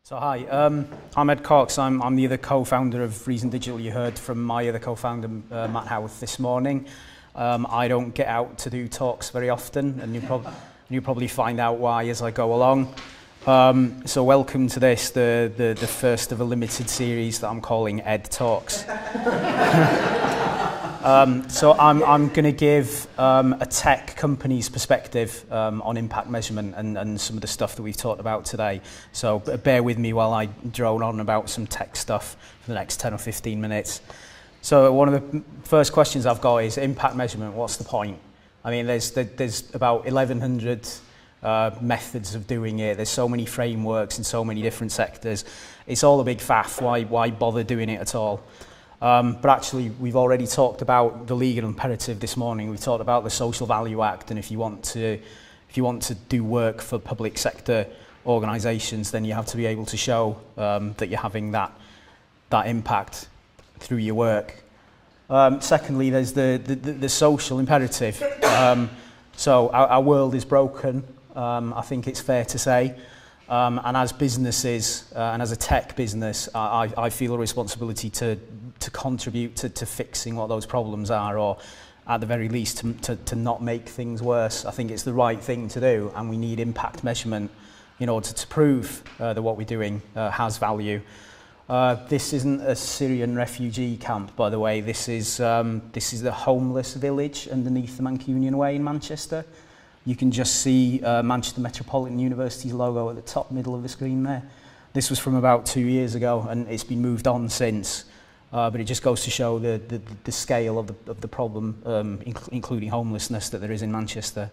So hi, I'm Ed Cox. I'm the other co-founder of Reason Digital. You heard from my other co-founder, Matt Howarth, this morning. I don't get out to do talks very often, and you'll probably find out why as I go along. So welcome to this, the first of a limited series that I'm calling Ed Talks. So I'm going to give a tech company's perspective on impact measurement and some of the stuff that we've talked about today. So bear with me while I drone on about some tech stuff for the next 10 or 15 minutes. So one of the first questions I've got is impact measurement. What's the point? I mean, there's about 1,100 methods of doing it. There's so many frameworks in so many different sectors. It's all a big faff. Why bother doing it at all? But actually, we've already talked about the legal imperative this morning. We've talked about the Social Value Act, and if you want to do work for public sector organisations, then you have to be able to show that you're having that impact through your work. Secondly, there's the social imperative. So our world is broken. I think it's fair to say. And as businesses, and as a tech business, I feel a responsibility to contribute to fixing what those problems are, or at the very least to not make things worse. I think it's the right thing to do, and we need impact measurement in order to prove that what we're doing has value. This isn't a Syrian refugee camp, by the way. This is the homeless village underneath the Mancunian Way in Manchester. You can just see Manchester Metropolitan University's logo at the top middle of the screen there. This was from about 2 years ago, and it's been moved on since. But it just goes to show the scale of the problem, including homelessness, that there is in Manchester.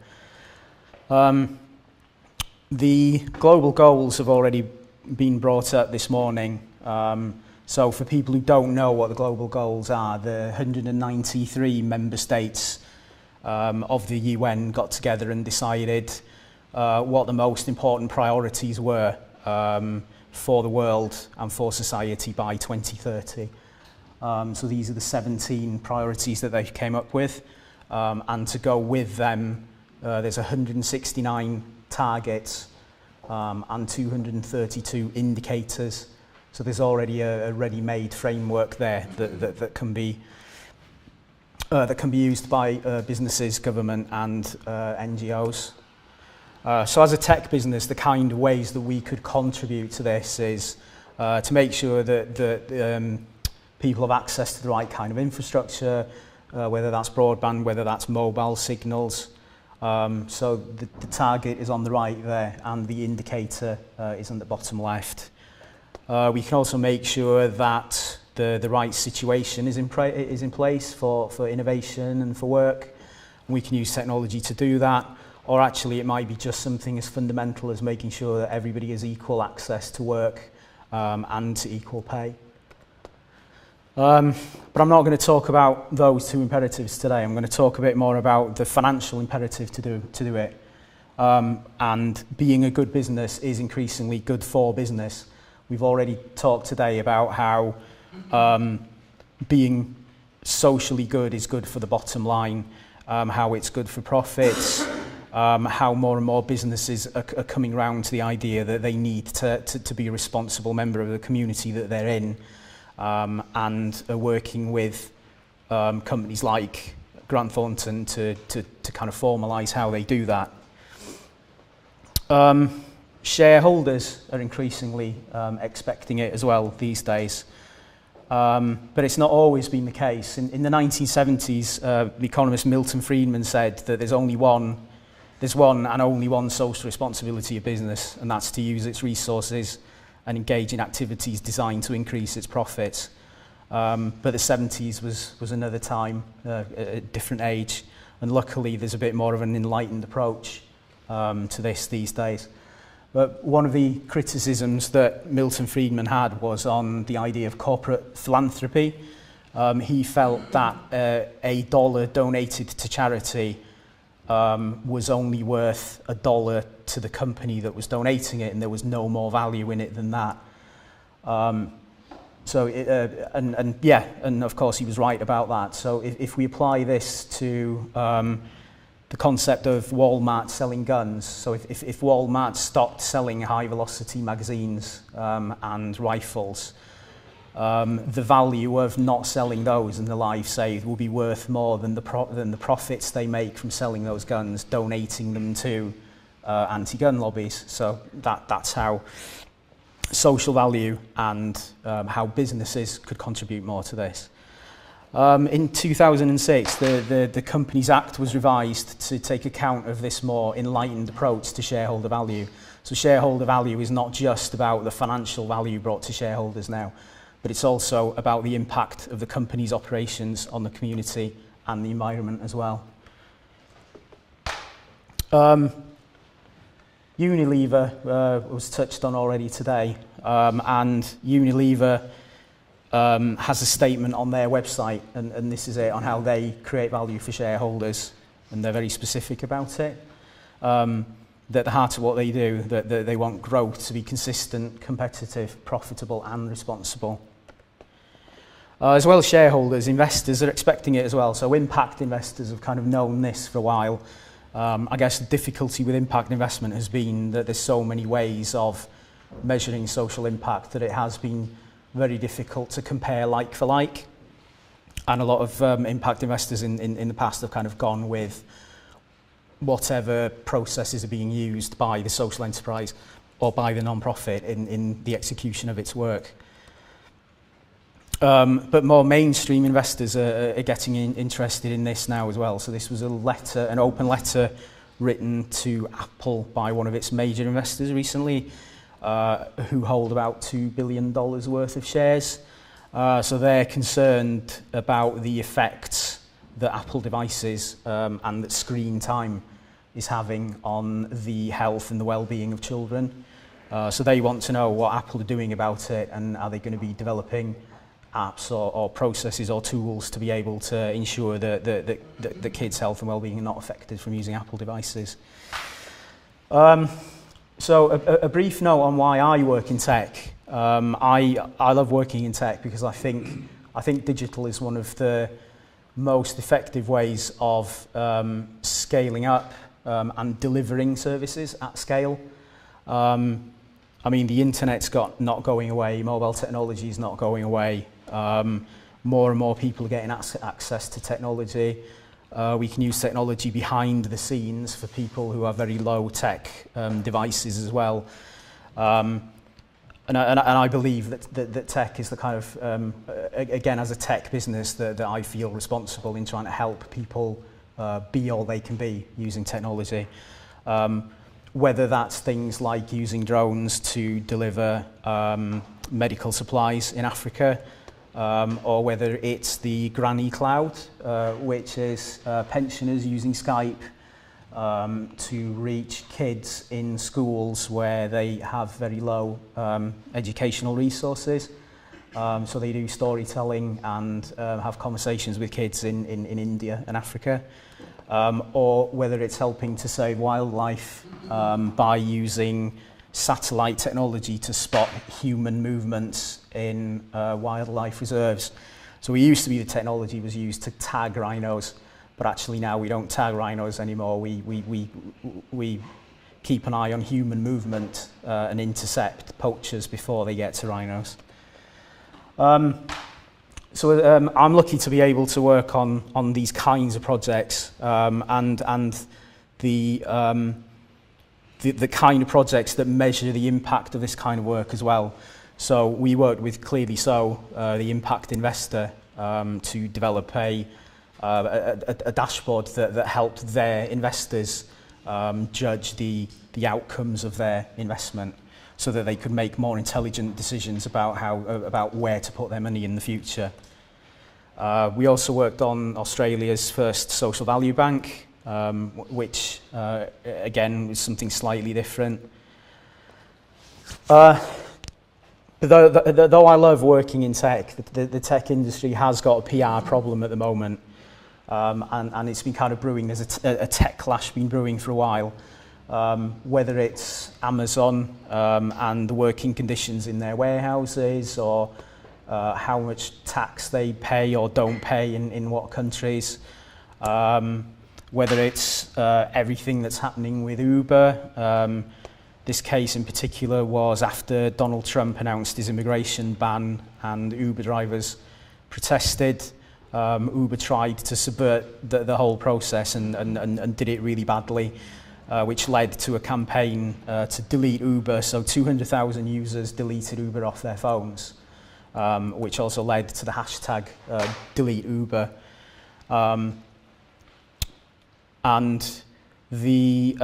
The global goals have already been brought up this morning. So for people who don't know what the global goals are, the 193 member states of the UN got together and decided what the most important priorities were for the world and for society by 2030. So these are the 17 priorities that they came up with, and to go with them, there's 169 targets and 232 indicators. So there's already a ready-made framework there that can be used by businesses, government, and NGOs. So as a tech business, the kind of ways that we could contribute to this is to make sure that people have access to the right kind of infrastructure, whether that's broadband, whether that's mobile signals. So the target is on the right there, and the indicator is on the bottom left. We can also make sure that the right situation is in place for innovation and for work. We can use technology to do that, or actually it might be just something as fundamental as making sure that everybody has equal access to work and to equal pay. But I'm not going to talk about those two imperatives today. I'm going to talk a bit more about the financial imperative to do it. And being a good business is increasingly good for business. We've already talked today about how being socially good is good for the bottom line, how it's good for profits, how more and more businesses are coming around to the idea that they need to be a responsible member of the community that they're in, and are working with companies like Grant Thornton to kind of formalise how they do that. Shareholders are increasingly expecting it as well these days. But it's not always been the case. In the 1970s, the economist Milton Friedman said that there's one and only one social responsibility of business, and that's to use its resources and engage in activities designed to increase its profits. But the 70s was another time, a different age, and luckily there's a bit more of an enlightened approach to this these days. But one of the criticisms that Milton Friedman had was on the idea of corporate philanthropy. He felt that a dollar donated to charity was only worth $1 to the company that was donating it, and there was no more value in it than that. And of course he was right about that. So if we apply this to the concept of Walmart selling guns. So if Walmart stopped selling high-velocity magazines and rifles, the value of not selling those and the lives saved will be worth more than the profits they make from selling those guns, donating them to anti-gun lobbies. So that's how social value and how businesses could contribute more to this. In 2006, the Companies Act was revised to take account of this more enlightened approach to shareholder value. So shareholder value is not just about the financial value brought to shareholders now, but it's also about the impact of the company's operations on the community and the environment as well. Unilever was touched on already today, and Unilever has a statement on their website, and this is it, on how they create value for shareholders, and they're very specific about it. That the heart of what they do, that they want growth to be consistent, competitive, profitable, and responsible. As well as shareholders, investors are expecting it as well. So impact investors have kind of known this for a while. I guess the difficulty with impact investment has been that there's so many ways of measuring social impact that it has been very difficult to compare like for like. And a lot of impact investors in the past have kind of gone with whatever processes are being used by the social enterprise or by the non-profit in the execution of its work. But more mainstream investors are getting interested in this now as well. So this was an open letter written to Apple by one of its major investors recently, who hold about $2 billion worth of shares. So they're concerned about the effects that Apple devices and that screen time is having on the health and the well-being of children. So they want to know what Apple are doing about it, and are they going to be developing apps or processes or tools to be able to ensure that the kids' health and well-being are not affected from using Apple devices. So a brief note on why I work in tech. I love working in tech because I think digital is one of the most effective ways of scaling up and delivering services at scale. I mean, the internet's not going away, mobile technology is not going away. More and more people are getting access to technology. We can use technology behind the scenes for people who have very low tech devices as well. And I believe that tech is the kind of, again, as a tech business, that I feel responsible in trying to help people be all they can be using technology. Whether that's things like using drones to deliver medical supplies in Africa, or whether it's the Granny Cloud, which is pensioners using Skype to reach kids in schools where they have very low educational resources. So they do storytelling and have conversations with kids in India and Africa. Or whether it's helping to save wildlife by using satellite technology to spot human movements in wildlife reserves. So we used to be the technology was used to tag rhinos, but actually now we don't tag rhinos anymore. We keep an eye on human movement and intercept poachers before they get to rhinos. So I'm lucky to be able to work on these kinds of projects and the kind of projects that measure the impact of this kind of work as well. So we worked with Clearly So, the impact investor, to develop a dashboard that helped their investors judge the outcomes of their investment, so that they could make more intelligent decisions about where to put their money in the future. We also worked on Australia's first social value bank, which again was something slightly different. Though I love working in tech, the tech industry has got a PR problem at the moment, and it's been kind of brewing. There's a tech clash been brewing for a while. Whether it's Amazon and the working conditions in their warehouses, or how much tax they pay or don't pay in what countries, whether it's everything that's happening with Uber. This case in particular was after Donald Trump announced his immigration ban and Uber drivers protested. Uber tried to subvert the whole process and did it really badly, which led to a campaign to delete Uber. So 200,000 users deleted Uber off their phones, which also led to the hashtag delete Uber. And the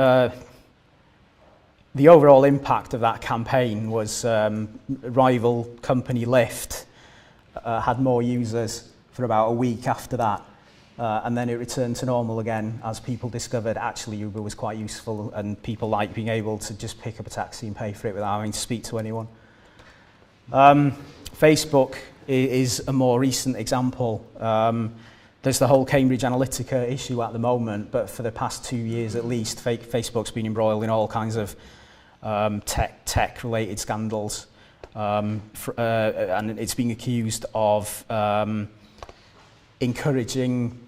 overall impact of that campaign was rival company Lyft had more users for about a week after that. And then it returned to normal again as people discovered actually Uber was quite useful and people liked being able to just pick up a taxi and pay for it without having to speak to anyone. Facebook is a more recent example. There's the whole Cambridge Analytica issue at the moment, but for the past 2 years at least, Facebook's been embroiled in all kinds of tech-related scandals. And it's being accused of encouraging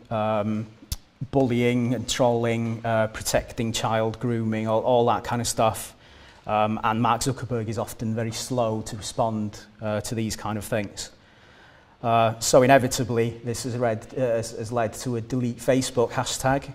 bullying and trolling, protecting child grooming, all that kind of stuff. And Mark Zuckerberg is often very slow to respond to these kind of things. So inevitably, this has led to a delete Facebook hashtag.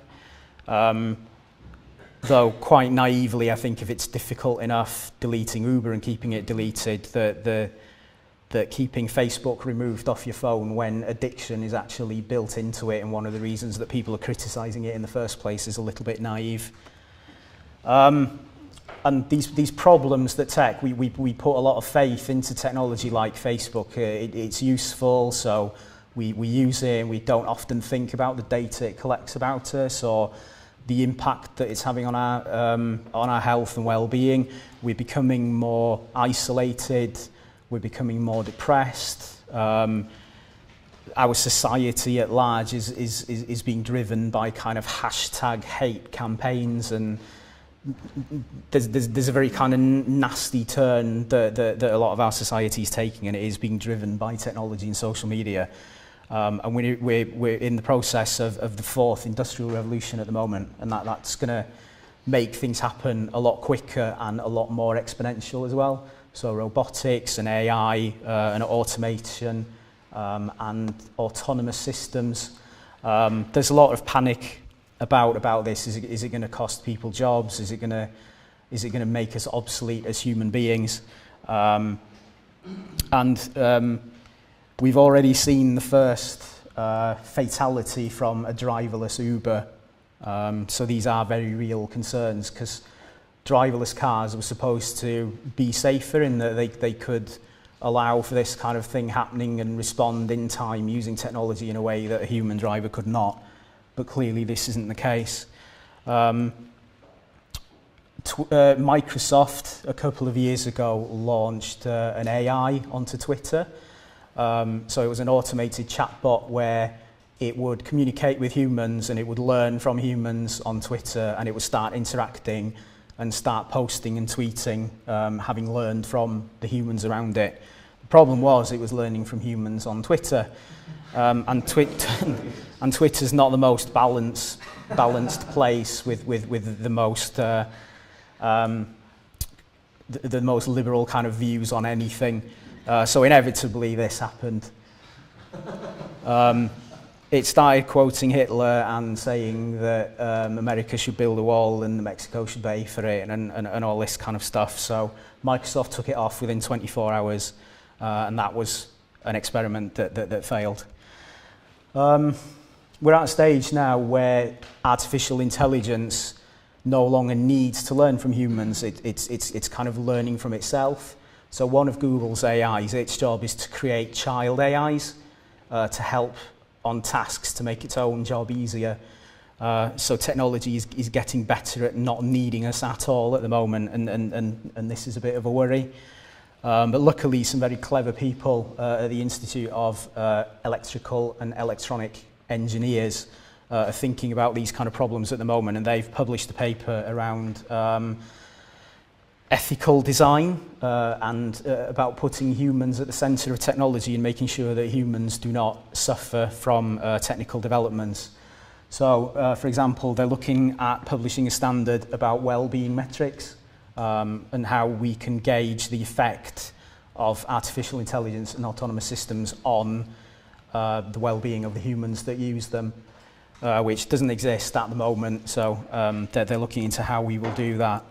Though quite naively, I think if it's difficult enough deleting Uber and keeping it deleted, that keeping Facebook removed off your phone when addiction is actually built into it, and one of the reasons that people are criticising it in the first place, is a little bit naive. And these problems that we put a lot of faith into technology like Facebook. It's useful, so we use it, and we don't often think about the data it collects about us or the impact that it's having on our health and well-being. We're becoming more isolated. We're becoming more depressed. Our society at large is being driven by kind of hashtag hate campaigns, and there's a very kind of nasty turn that a lot of our society is taking, and it is being driven by technology and social media. And we're in the process of the fourth industrial revolution at the moment, and that's going to make things happen a lot quicker and a lot more exponential as well. So robotics and AI and automation and autonomous systems. There's a lot of panic about this. Is it going to cost people jobs? Is it going to make us obsolete as human beings? We've already seen the first fatality from a driverless Uber. So these are very real concerns, because driverless cars were supposed to be safer in that they could allow for this kind of thing happening and respond in time using technology in a way that a human driver could not. But clearly this isn't the case. Microsoft, a couple of years ago, launched an AI onto Twitter. So it was an automated chatbot where it would communicate with humans and it would learn from humans on Twitter, and it would start interacting and start posting and tweeting, having learned from the humans around it. The problem was it was learning from humans on Twitter, and Twitter's not the most balanced place with the most liberal kind of views on anything. So inevitably this happened. It started quoting Hitler and saying that America should build a wall and Mexico should pay for it, and all this kind of stuff. So Microsoft took it off within 24 hours, and that was an experiment that failed. We're at a stage now where artificial intelligence no longer needs to learn from humans. It's kind of learning from itself. So one of Google's AIs, its job is to create child AIs to help on tasks to make its own job easier. So technology is getting better at not needing us at all at the moment, and this is a bit of a worry. But luckily, some very clever people at the Institute of Electrical and Electronic Engineers are thinking about these kind of problems at the moment, and they've published a paper around ethical design and about putting humans at the centre of technology and making sure that humans do not suffer from technical developments. So, for example, they're looking at publishing a standard about well-being metrics and how we can gauge the effect of artificial intelligence and autonomous systems on the well-being of the humans that use them, which doesn't exist at the moment. So they're looking into how we will do that.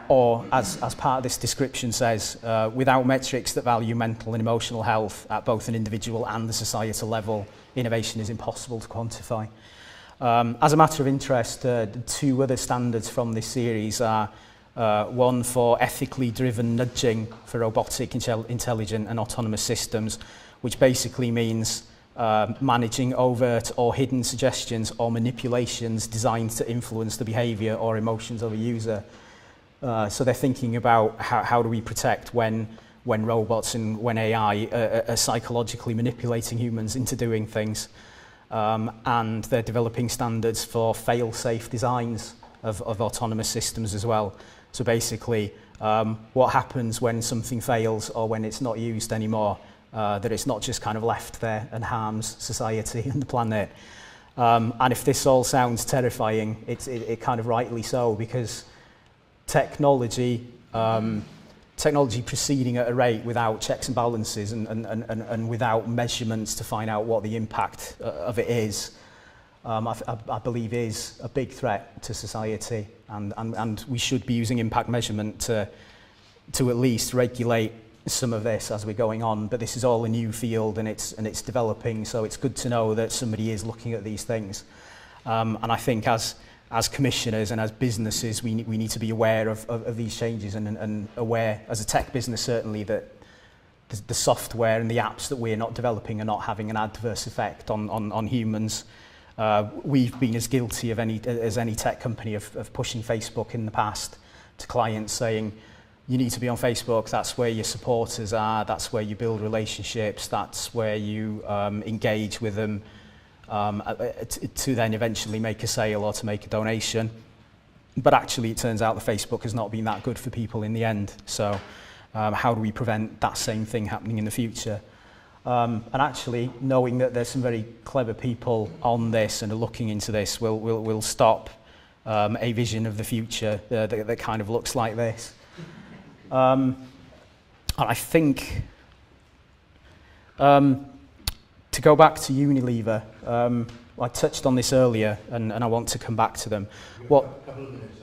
Or, as part of this description says, without metrics that value mental and emotional health at both an individual and the societal level, innovation is impossible to quantify. As a matter of interest, two other standards from this series are one for ethically driven nudging for robotic, intelligent and autonomous systems, which basically means managing overt or hidden suggestions or manipulations designed to influence the behaviour or emotions of a user. So they're thinking about how do we protect when robots and when AI are psychologically manipulating humans into doing things. And they're developing standards for fail-safe designs of autonomous systems as well. So basically, what happens when something fails or when it's not used anymore, that it's not just kind of left there and harms society and the planet. And if this all sounds terrifying, it kind of rightly so, because technology proceeding at a rate without checks and balances and without measurements to find out what the impact of it is, I believe is a big threat to society, and we should be using impact measurement to at least regulate some of this as we're going on. But this is all a new field and it's developing, so it's good to know that somebody is looking at these things. And I think as commissioners and as businesses, we need to be aware of these changes and aware, as a tech business certainly, that the software and the apps that we're not developing are not having an adverse effect on humans. We've been as guilty as any tech company of pushing Facebook in the past to clients, saying, you need to be on Facebook, that's where your supporters are, that's where you build relationships, that's where you engage with them, to then eventually make a sale or to make a donation. But actually it turns out that Facebook has not been that good for people in the end. So how do we prevent that same thing happening in the future? And actually, knowing that there's some very clever people on this and are looking into this, will stop a vision of the future that kind of looks like this. And I think, to go back to Unilever, I touched on this earlier, and I want to come back to them.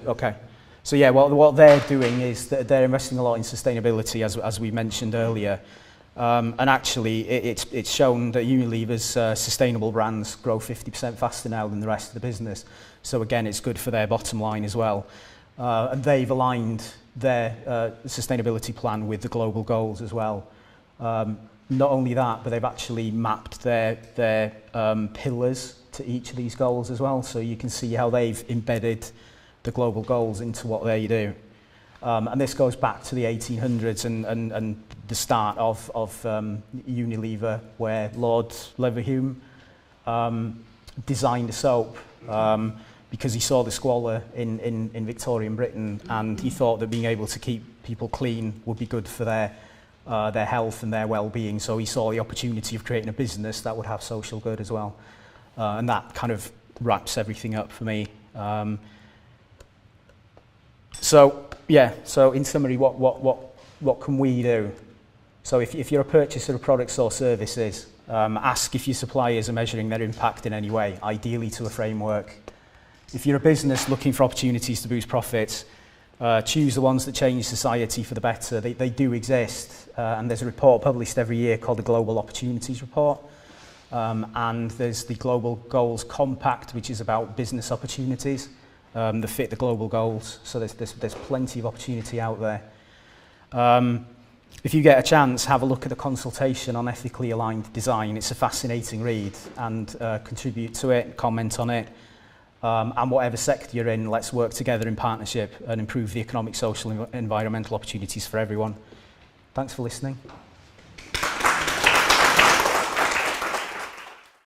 Okay. So yeah, what they're doing is that they're investing a lot in sustainability, as we mentioned earlier. And actually, it's shown that Unilever's sustainable brands grow 50% faster now than the rest of the business. So again, it's good for their bottom line as well. And they've aligned their sustainability plan with the global goals as well. Not only that, but they've actually mapped their pillars to each of these goals as well. So you can see how they've embedded the global goals into what they do. And this goes back to the 1800s and the start of Unilever, where Lord Leverhulme designed a soap because he saw the squalor in Victorian Britain, and he thought that being able to keep people clean would be good for their health and their well-being. So he saw the opportunity of creating a business that would have social good as well. And that kind of wraps everything up for me. So in summary, what can we do? So if you're a purchaser of products or services, ask if your suppliers are measuring their impact in any way, ideally to a framework. If you're a business looking for opportunities to boost profits, choose the ones that change society for the better. They do exist, and there's a report published every year called the Global Opportunities Report. And there's the Global Goals Compact, which is about business opportunities that fit the global goals. So there's plenty of opportunity out there. If you get a chance, have a look at the consultation on ethically aligned design. It's a fascinating read, and contribute to it, comment on it. And whatever sector you're in, let's work together in partnership and improve the economic, social, and environmental opportunities for everyone. Thanks for listening.